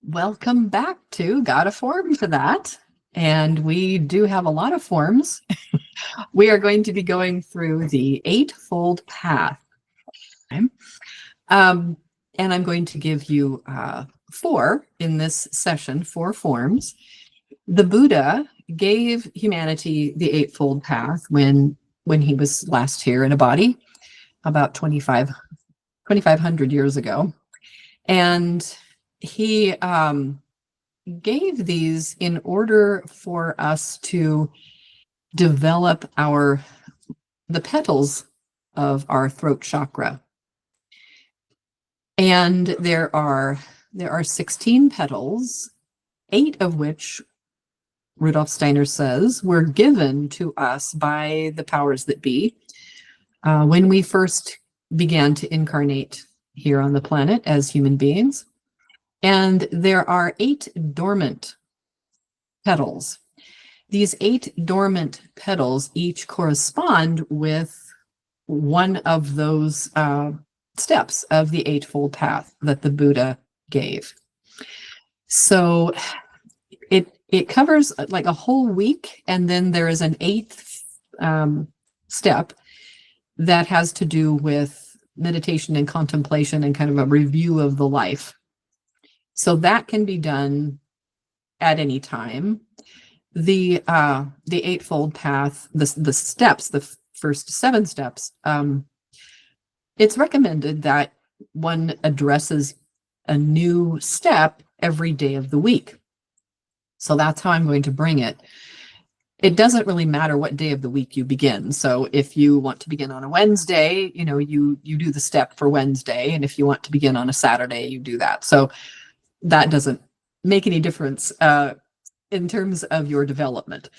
Welcome back to Got a Form for That. And we do have a lot of forms. We are going to be going through the Eightfold Path. And I'm going to give you four in this session, four forms. The Buddha gave humanity the Eightfold Path when he was last here in a body about 2,500 years ago. And he gave these in order for us to develop the petals of our throat chakra. And there are 16 petals, 8 of which Rudolf Steiner says were given to us by the powers that be when we first began to incarnate here on the planet as human beings. And there are 8 dormant petals. These 8 dormant petals each correspond with one of those steps of the Eightfold Path that the Buddha gave. So it covers like a whole week, and then there is an 8th step that has to do with meditation and contemplation and kind of a review of the life. So that can be done at any time. The Eightfold Path, the steps, the first 7 steps, it's recommended that one addresses a new step every day of the week. So that's how I'm going to bring it. It doesn't really matter what day of the week you begin. So if you want to begin on a Wednesday, you do the step for Wednesday. And if you want to begin on a Saturday, you do that. So that doesn't make any difference in terms of your development.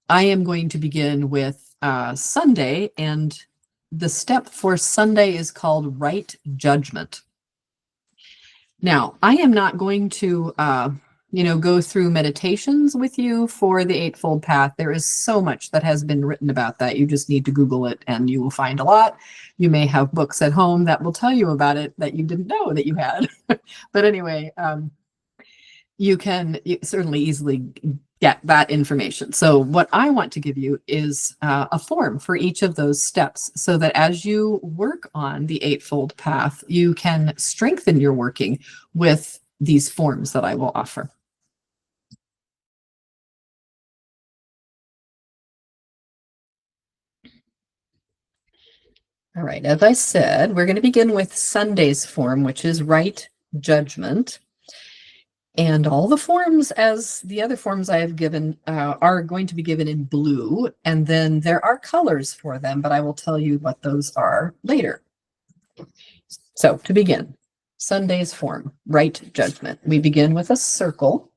I am going to begin with Sunday, and the step for Sunday is called Right Judgment. Now, I am not going to go through meditations with you for the Eightfold Path. There is so much that has been written about that. You just need to Google it and you will find a lot. You may have books at home that will tell you about it that you didn't know that you had. But anyway, you certainly easily get that information. So what I want to give you is a form for each of those steps so that as you work on the Eightfold Path, you can strengthen your working with these forms that I will offer. All right, as I said, we're going to begin with Sunday's form, which is Right Judgment. And all the forms, as the other forms I have given, are going to be given in blue. And then there are colors for them, but I will tell you what those are later. So to begin, Sunday's form, Right Judgment. We begin with a circle.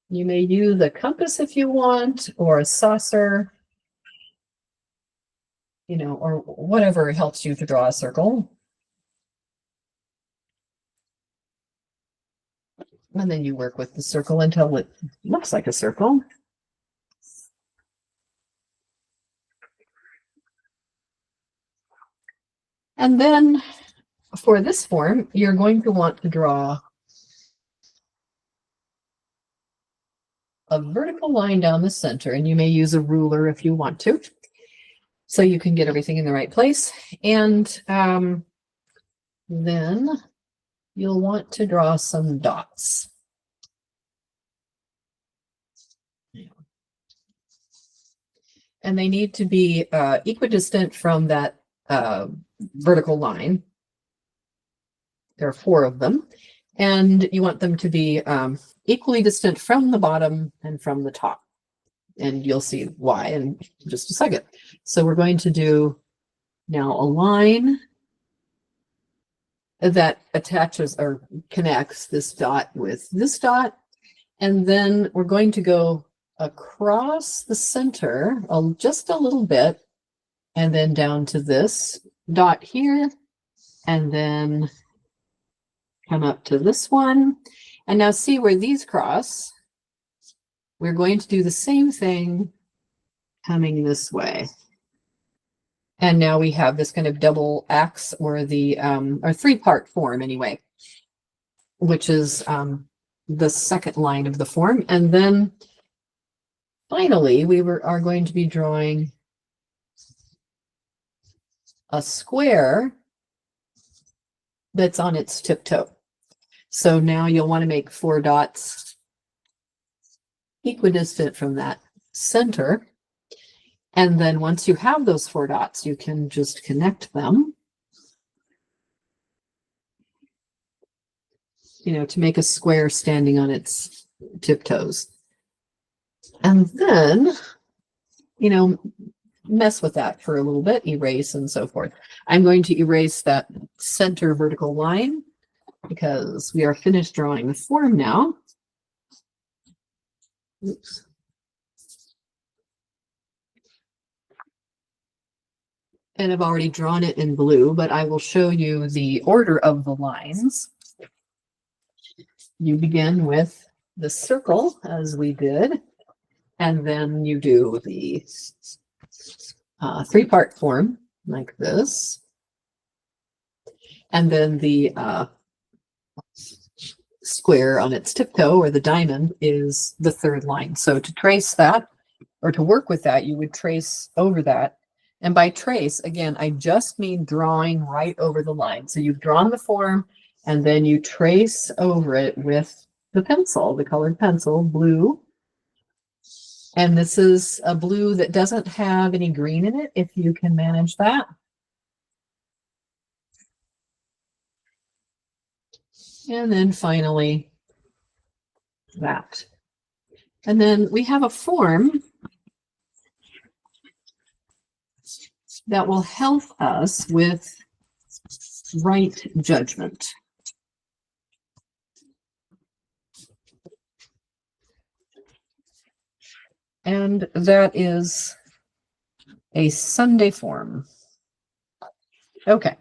You may use a compass if you want, or a saucer, or whatever helps you to draw a circle. And then you work with the circle until it looks like a circle. And then for this form, you're going to want to draw a vertical line down the center, and you may use a ruler if you want to, so you can get everything in the right place. And then you'll want to draw some dots. And they need to be equidistant from that vertical line. There are 4 of them. And you want them to be equally distant from the bottom and from the top. And you'll see why in just a second. So we're going to do now a line that attaches or connects this dot with this dot. And then we're going to go across the center just a little bit, and then down to this dot here, and then come up to this one. And now see where these cross. We're going to do the same thing coming this way. And now we have this kind of double axe, or the or three-part form anyway, which is the second line of the form. And then finally, are going to be drawing a square that's on its tiptoe. So now you'll want to make 4 dots equidistant from that center. And then once you have those 4 dots, you can just connect them, to make a square standing on its tiptoes. And then, mess with that for a little bit, erase and so forth. I'm going to erase that center vertical line because we are finished drawing the form now. Oops. And I've already drawn it in blue, but I will show you the order of the lines. You begin with the circle, as we did, and then you do the 3-part form like this. And then the square on its tiptoe, or the diamond, is the 3rd line. So to trace that, or to work with that, you would trace over that. And by trace, again, I just mean drawing right over the line. So you've drawn the form, and then you trace over it with the pencil, the colored pencil, blue. And this is a blue that doesn't have any green in it, if you can manage that. And then finally, that. And then we have a form that will help us with right judgment. And that is a Sunday form. Okay.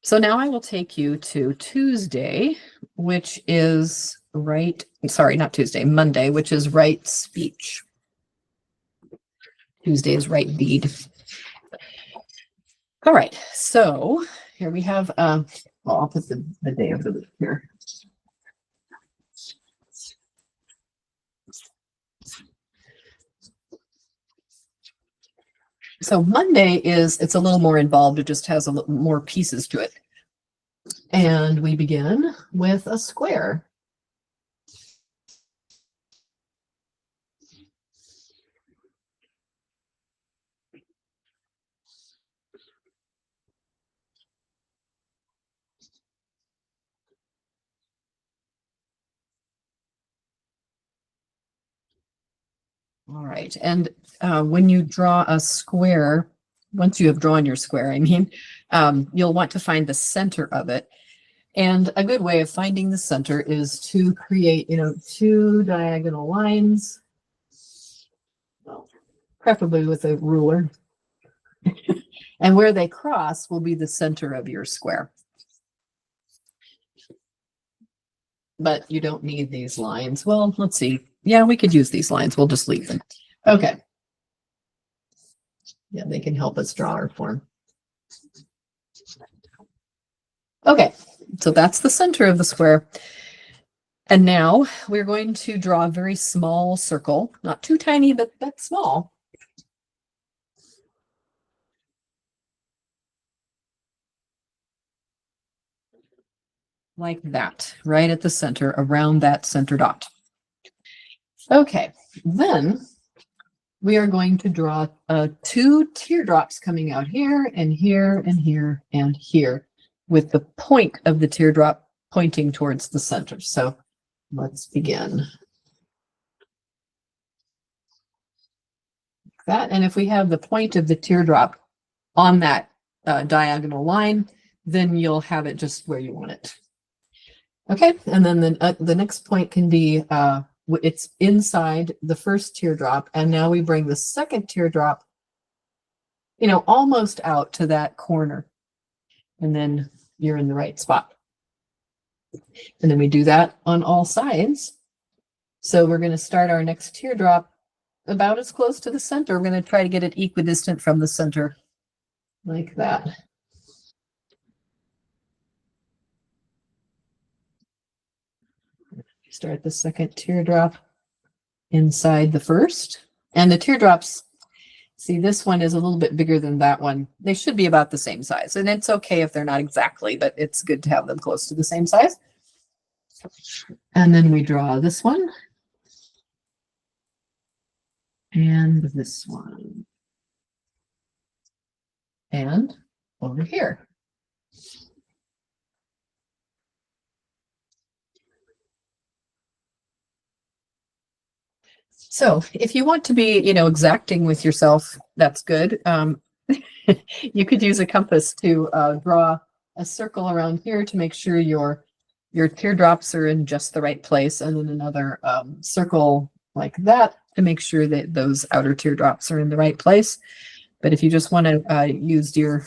So now I will take you to Tuesday, which is Monday, which is right speech. Tuesday is right deed. All right, so here we have, well, I'll put the day of the week here. So Monday it's a little more involved. It just has a little more pieces to it. And we begin with a square. All right, and when you draw a square, once you have drawn your square, you'll want to find the center of it. And a good way of finding the center is to create, 2 diagonal lines, well, preferably with a ruler. And where they cross will be the center of your square. But you don't need these lines. Well, let's see. Yeah, we could use these lines. We'll just leave them. Okay. Yeah, they can help us draw our form. Okay, so that's the center of the square. And now we're going to draw a very small circle, not too tiny, but small. Like that, right at the center, around that center dot. Okay, then we are going to draw 2 teardrops coming out here and here and here and here, with the point of the teardrop pointing towards the center. So let's begin. Like that. And if we have the point of the teardrop on that diagonal line, then you'll have it just where you want it. Okay, and then the next point can be, it's inside the first teardrop, and now we bring the second teardrop, almost out to that corner, and then you're in the right spot. And then we do that on all sides. So we're going to start our next teardrop about as close to the center. We're going to try to get it equidistant from the center, like that. Start the second teardrop inside the first. And the teardrops, see, this one is a little bit bigger than that one. They should be about the same size. And it's okay if they're not exactly, but it's good to have them close to the same size. And then we draw this one. And this one. And over here. So if you want to be, exacting with yourself, that's good. You could use a compass to draw a circle around here to make sure your teardrops are in just the right place, and then another circle like that to make sure that those outer teardrops are in the right place. But if you just want to use your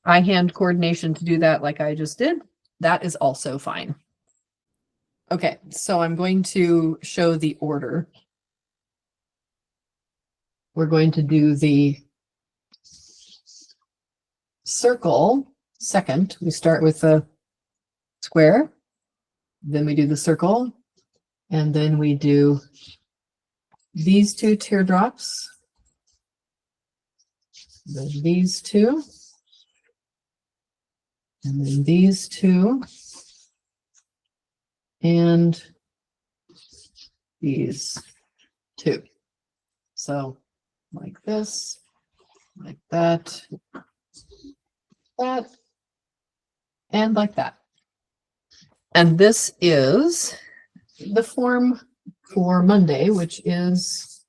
eye-hand coordination to do that like I just did, that is also fine. Okay, so I'm going to show the order. We're going to do the circle second. We start with the square, then we do the circle, and then we do these two teardrops, then these two, and then these two, and these two. So like this, like that, that, and like that. And this is the form for Monday, which is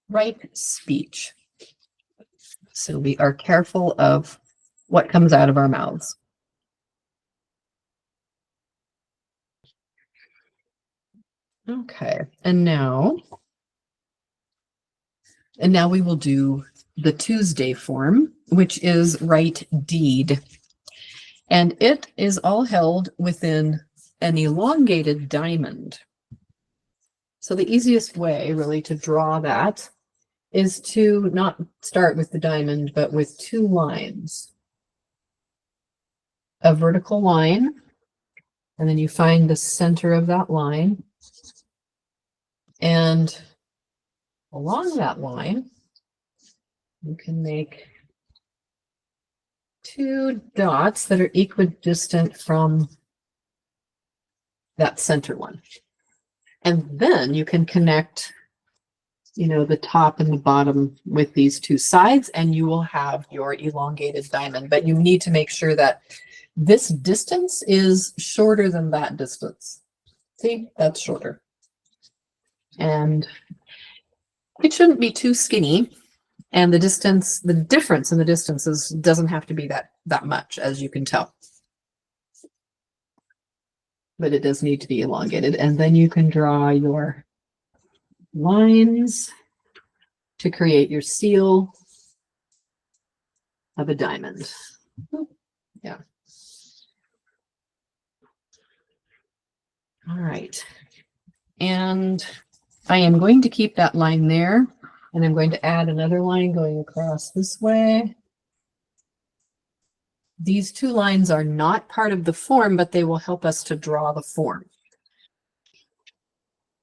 right speech. So we are careful of what comes out of our mouths. Okay, and now we will do the Tuesday form, which is right deed. And it is all held within an elongated diamond. So the easiest way really to draw that is to not start with the diamond, but with two lines. A vertical line, and then you find the center of that line. And along that line, you can make two dots that are equidistant from that center one. And then you can connect, the top and the bottom with these two sides, and you will have your elongated diamond. But you need to make sure that this distance is shorter than that distance. See, that's shorter. And it shouldn't be too skinny. And the difference in the distances doesn't have to be that much, as you can tell. But it does need to be elongated. And then you can draw your lines to create your seal of a diamond. Yeah. All right. And I am going to keep that line there, and I'm going to add another line going across this way. These two lines are not part of the form, but they will help us to draw the form.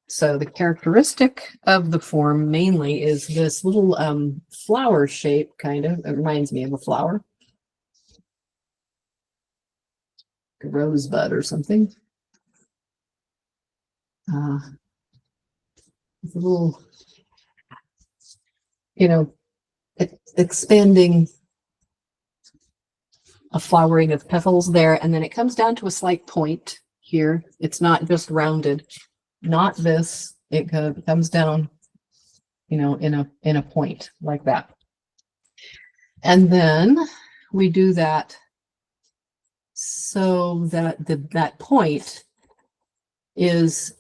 So the characteristic of the form mainly is this little flower shape, kind of. It reminds me of a flower. A rosebud or something. It's a little, expanding, a flowering of petals there, and then it comes down to a slight point here. It's not just rounded, not this. It comes down, in a point like that. And then we do that so that that point is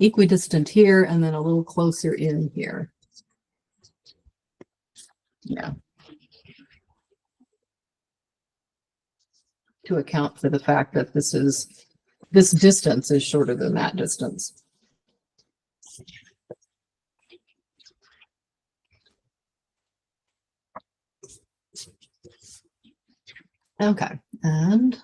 equidistant here, and then a little closer in here. Yeah. to account for the fact that this distance is shorter than that distance. Okay, and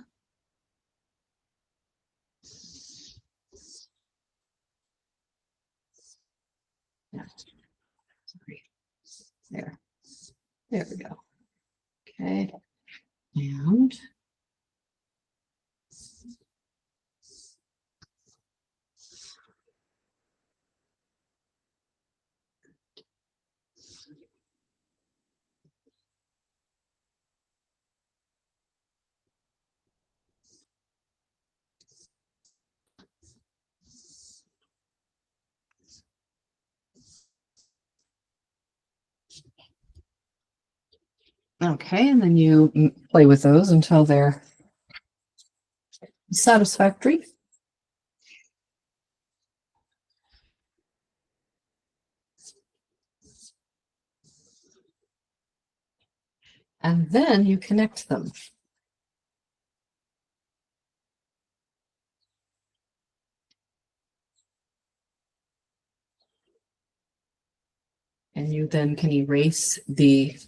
yeah, sorry. There we go. Okay, and okay, and then you play with those until they're satisfactory. And then you connect them. And you then can erase the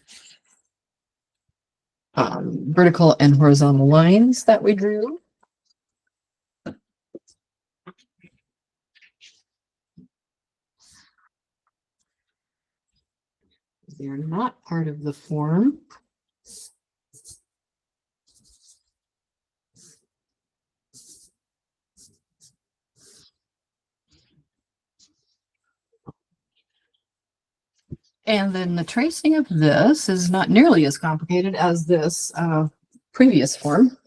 vertical and horizontal lines that we drew. They're not part of the form. And then the tracing of this is not nearly as complicated as this previous form.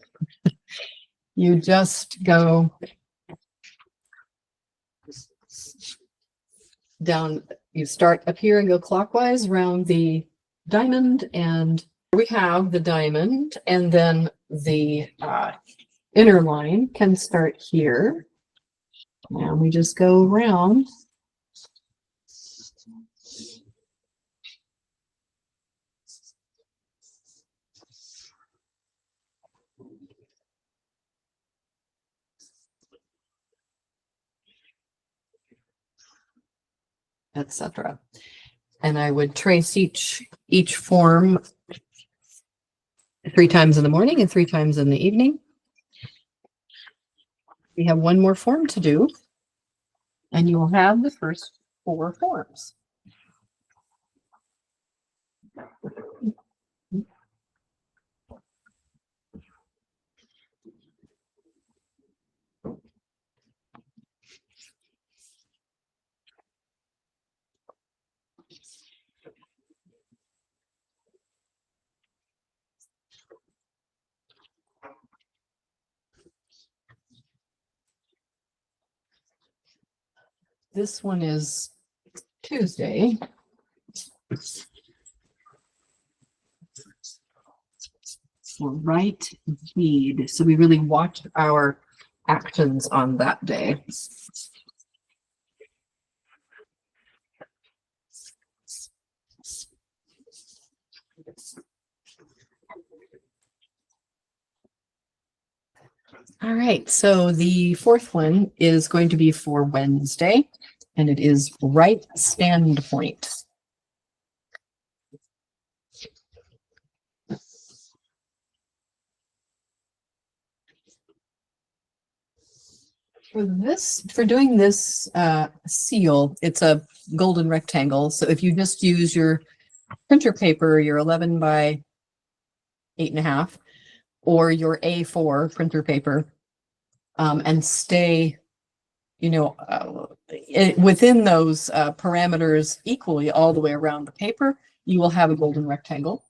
You just go down, you start up here and go clockwise around the diamond, and we have the diamond, and then the inner line can start here. And we just go around. Etc. And I would trace each form 3 times in the morning and 3 times in the evening. We have one more form to do, and you will have the first 4 forms. This one is Tuesday. For right deed. So we really watch our actions on that day. All right, so the 4th one is going to be for Wednesday, and it is right standpoint. For doing this seal, it's a golden rectangle. So if you just use your printer paper, your 11 by 8.5, or your A4 printer paper, and stay, within those parameters equally all the way around the paper, you will have a golden rectangle.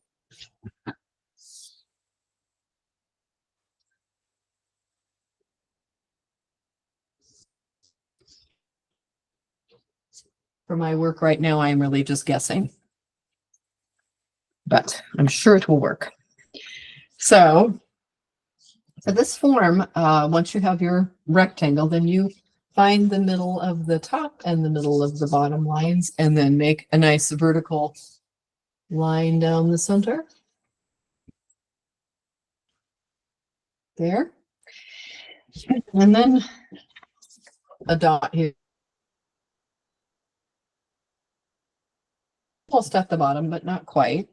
For my work right now, I am really just guessing, but I'm sure it will work. So for this form, once you have your rectangle, then you find the middle of the top and the middle of the bottom lines, and then make a nice vertical line down the center. there. And then a dot here. Almost at the bottom, but not quite.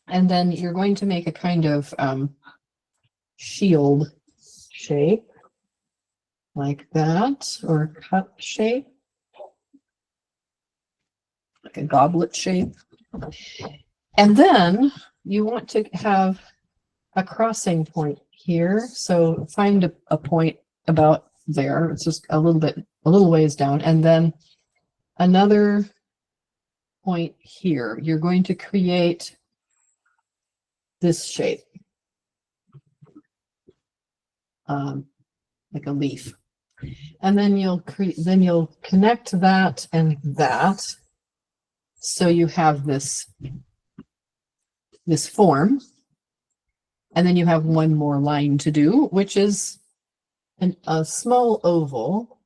And then you're going to make a kind of shield shape like that, or cup shape, like a goblet shape. And then you want to have a crossing point here. So find a point about there. It's just a little ways down. And then another point here. You're going to create this shape, like a leaf. And then you'll connect that and that. So you have this form. And then you have one more line to do, which is a small oval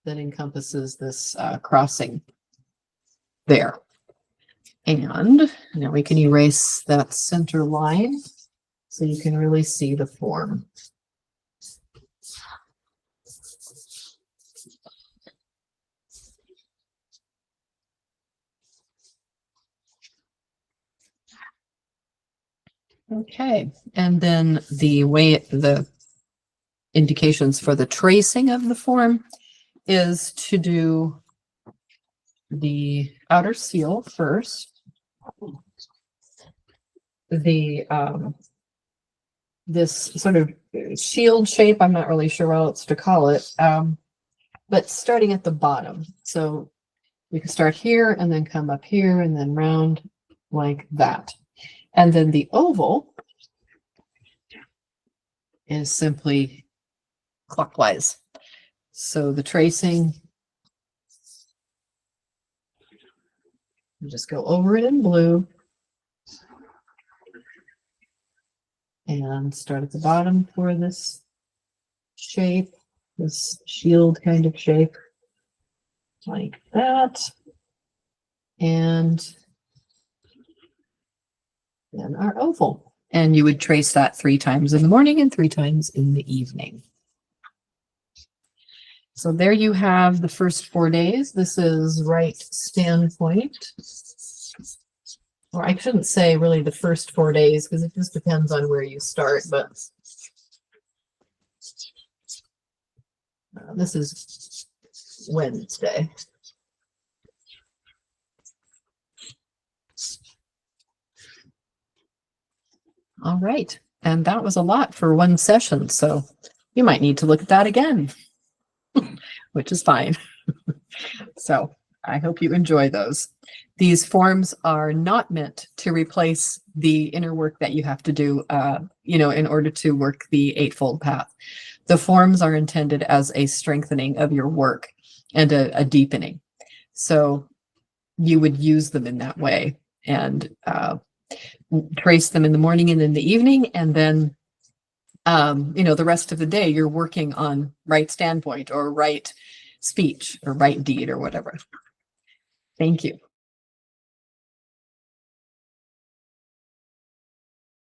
that encompasses this crossing there. And now we can erase that center line so you can really see the form. Okay, and then the indications for the tracing of the form is to do the outer seal first, this sort of shield shape, I'm not really sure what else to call it, but starting at the bottom. So we can start here and then come up here and then round like that. And then the oval is simply clockwise. So the tracing, you just go over it in blue and start at the bottom for this shape, this shield kind of shape, like that. And then our oval. And you would trace that 3 times in the morning and 3 times in the evening. So there you have the first 4 days. This is right standpoint. Or I shouldn't say really the first 4 days because it just depends on where you start, but this is Wednesday. All right, and that was a lot for one session, so you might need to look at that again, which is fine. So I hope you enjoy those. These forms are not meant to replace the inner work that you have to do, in order to work the Eightfold Path. The forms are intended as a strengthening of your work and a deepening. So you would use them in that way and trace them in the morning and in the evening, and then the rest of the day you're working on right standpoint or right speech or right deed or whatever. Thank you.